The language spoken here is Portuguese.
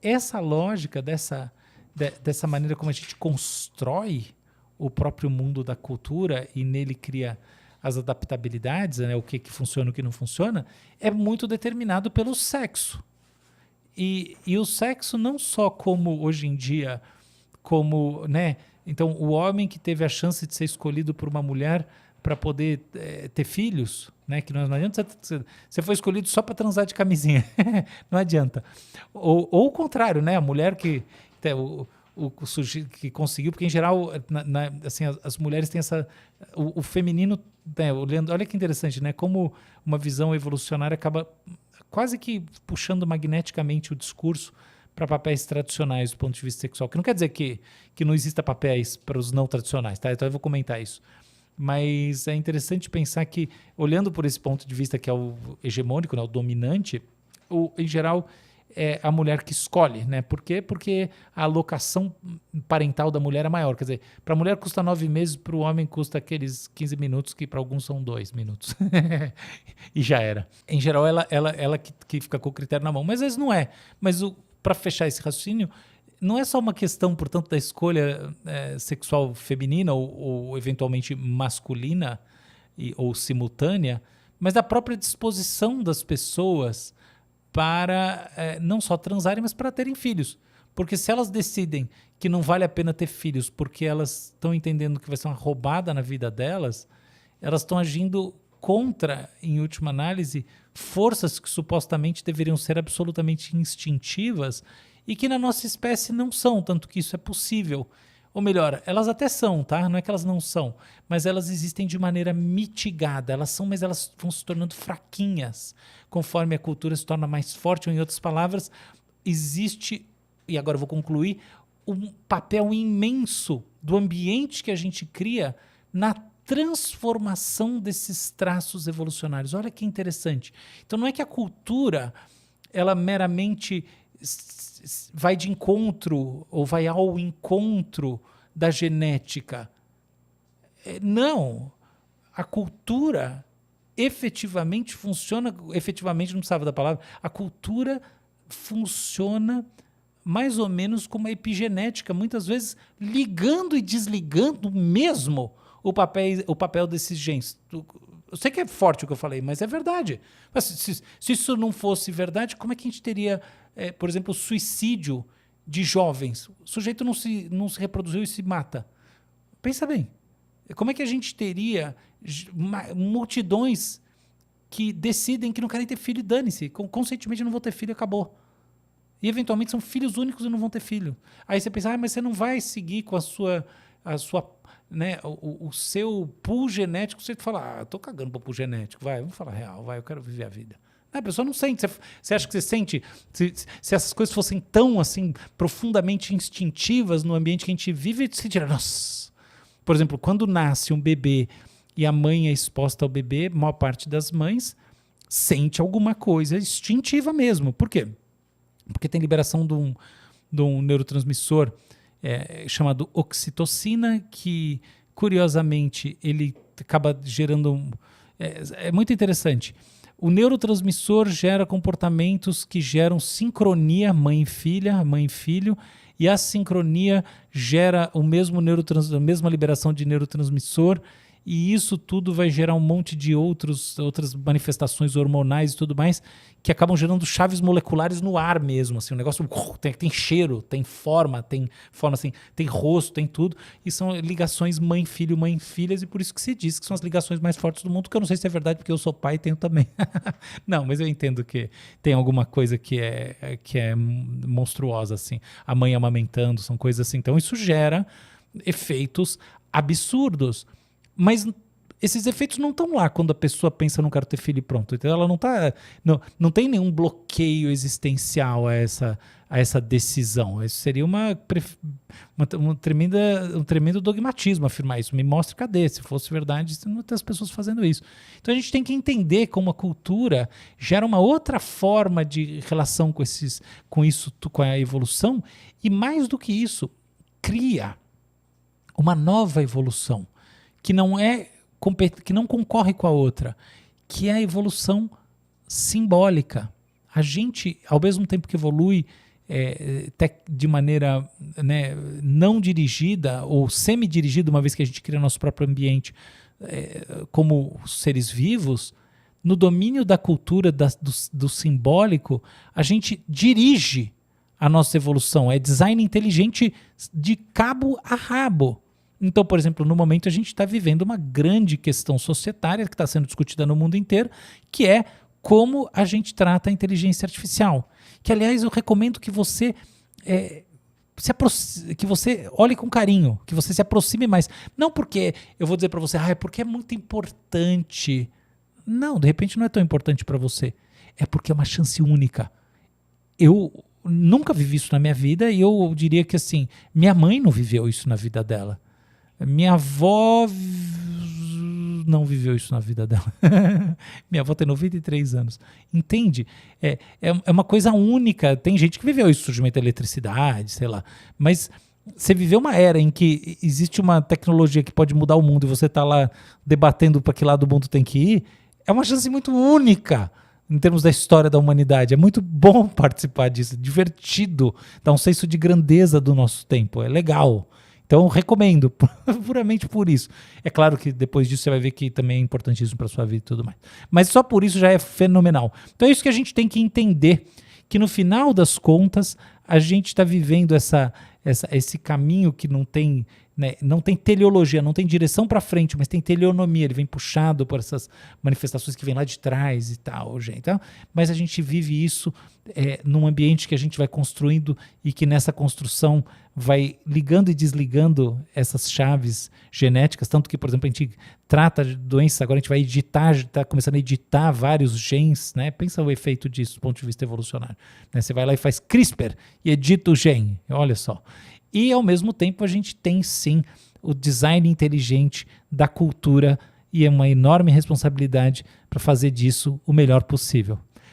essa lógica dessa maneira como a gente constrói o próprio mundo da cultura e nele cria as adaptabilidades, né, o que funciona e o que não funciona, é muito determinado pelo sexo. E o sexo não só como hoje em dia, como, né? Então, o homem que teve a chance de ser escolhido por uma mulher para poder ter filhos, né? Que não adianta você foi escolhido só para transar de camisinha, não adianta. Ou o contrário, né? A mulher que o sujeito que conseguiu, porque em geral, assim, as mulheres têm o feminino, né? Olha que interessante, né? Como uma visão evolucionária acaba quase que puxando magneticamente o discurso para papéis tradicionais do ponto de vista sexual. Que não quer dizer que não exista papéis para os não tradicionais, tá? Então eu vou comentar isso. Mas é interessante pensar que, olhando por esse ponto de vista que é o hegemônico, né, o dominante, em geral é a mulher que escolhe, né? Por quê? Porque a alocação parental da mulher é maior. Quer dizer, para a mulher custa 9 meses, para o homem custa aqueles 15 minutos, que para alguns são 2 minutos. E já era. Em geral, ela que fica com o critério na mão. Mas às vezes não é. Mas para fechar esse raciocínio, não é só uma questão, portanto, da escolha sexual feminina ou eventualmente masculina ou simultânea, mas da própria disposição das pessoas para não só transarem, mas para terem filhos. Porque se elas decidem que não vale a pena ter filhos porque elas estão entendendo que vai ser uma roubada na vida delas, elas estão agindo contra, em última análise, forças que supostamente deveriam ser absolutamente instintivas e que na nossa espécie não são, tanto que isso é possível. Ou melhor, elas até são, tá? Não é que elas não são, mas elas existem de maneira mitigada. Elas são, mas elas vão se tornando fraquinhas conforme a cultura se torna mais forte. Ou, em outras palavras, existe, e agora eu vou concluir, um papel imenso do ambiente que a gente cria na transformação desses traços evolucionários. Olha que interessante. Então não é que a cultura ela meramente vai de encontro ou vai ao encontro da genética. Não. A cultura efetivamente funciona, efetivamente não precisava da palavra, a cultura funciona mais ou menos como a epigenética, muitas vezes ligando e desligando mesmo o papel desses genes. Eu sei que é forte o que eu falei, mas é verdade. Mas se isso não fosse verdade, como é que a gente teria, por exemplo, o suicídio de jovens? O sujeito não se reproduziu e se mata. Pensa bem. Como é que a gente teria multidões que decidem que não querem ter filho e dane-se? Conscientemente não vão ter filho e acabou. E eventualmente são filhos únicos e não vão ter filho. Aí você pensa, mas você não vai seguir com a sua né, o seu pool genético. Você fala, eu tô cagando pro pool genético, vamos falar real, eu quero viver a vida. A pessoa não sente. Você acha que você sente? Se essas coisas fossem tão assim profundamente instintivas no ambiente que a gente vive, você diria, nossa. Por exemplo, quando nasce um bebê e a mãe é exposta ao bebê, a maior parte das mães sente alguma coisa instintiva mesmo. Por quê? Porque tem liberação de um neurotransmissor chamado oxitocina, que, curiosamente, ele acaba gerando... É muito interessante. O neurotransmissor gera comportamentos que geram sincronia mãe e filho, e a sincronia gera a mesma liberação de neurotransmissor, e isso tudo vai gerar um monte de outras manifestações hormonais e tudo mais, que acabam gerando chaves moleculares no ar mesmo. Assim, o negócio tem cheiro, tem forma assim, tem rosto, tem tudo. E são ligações mãe-filho, mãe-filhas, e por isso que se diz que são as ligações mais fortes do mundo, que eu não sei se é verdade, porque eu sou pai e tenho também. Não, mas eu entendo que tem alguma coisa que é monstruosa, assim. A mãe amamentando, são coisas assim. Então isso gera efeitos absurdos. Mas esses efeitos não estão lá quando a pessoa pensa, não quero ter filho e pronto. Então ela não tem nenhum bloqueio existencial a essa decisão. Isso seria um tremendo dogmatismo afirmar isso. Me mostre cadê. Se fosse verdade, não tem as pessoas fazendo isso. Então a gente tem que entender como a cultura gera uma outra forma de relação com a evolução, e mais do que isso, cria uma nova evolução que não concorre com a outra, que é a evolução simbólica. A gente, ao mesmo tempo que evolui de maneira, né, não dirigida ou semi-dirigida, uma vez que a gente cria nosso próprio ambiente como seres vivos, no domínio da cultura, do simbólico, a gente dirige a nossa evolução. É design inteligente de cabo a rabo. Então, por exemplo, no momento a gente está vivendo uma grande questão societária que está sendo discutida no mundo inteiro, que é como a gente trata a inteligência artificial. Que, aliás, eu recomendo que você que você olhe com carinho, que você se aproxime mais. Não porque eu vou dizer para você, é porque é muito importante. Não, de repente não é tão importante para você. É porque é uma chance única. Eu nunca vivi isso na minha vida e eu diria que assim, minha mãe não viveu isso na vida dela. Minha avó não viveu isso na vida dela. Minha avó tem 93 anos. Entende? É uma coisa única. Tem gente que viveu isso, surgimento da eletricidade, sei lá. Mas você viveu uma era em que existe uma tecnologia que pode mudar o mundo e você está lá debatendo para que lado do mundo tem que ir, é uma chance muito única em termos da história da humanidade. É muito bom participar disso, divertido, dá um senso de grandeza do nosso tempo, é legal. Então, recomendo, puramente por isso. É claro que depois disso você vai ver que também é importantíssimo para a sua vida e tudo mais. Mas só por isso já é fenomenal. Então é isso que a gente tem que entender, que no final das contas, a gente está vivendo esse caminho que não tem, né, não tem teleologia, não tem direção para frente, mas tem teleonomia, ele vem puxado por essas manifestações que vêm lá de trás e tal, gente. Então, mas a gente vive isso num ambiente que a gente vai construindo e que nessa construção vai ligando e desligando essas chaves genéticas, tanto que, por exemplo, a gente trata de doenças, agora a gente vai editar, está começando a editar vários genes, né? Pensa o efeito disso do ponto de vista evolucionário, né? Você vai lá e faz CRISPR e edita o gene, olha só. E, ao mesmo tempo, a gente tem, sim, o design inteligente da cultura e é uma enorme responsabilidade para fazer disso o melhor possível.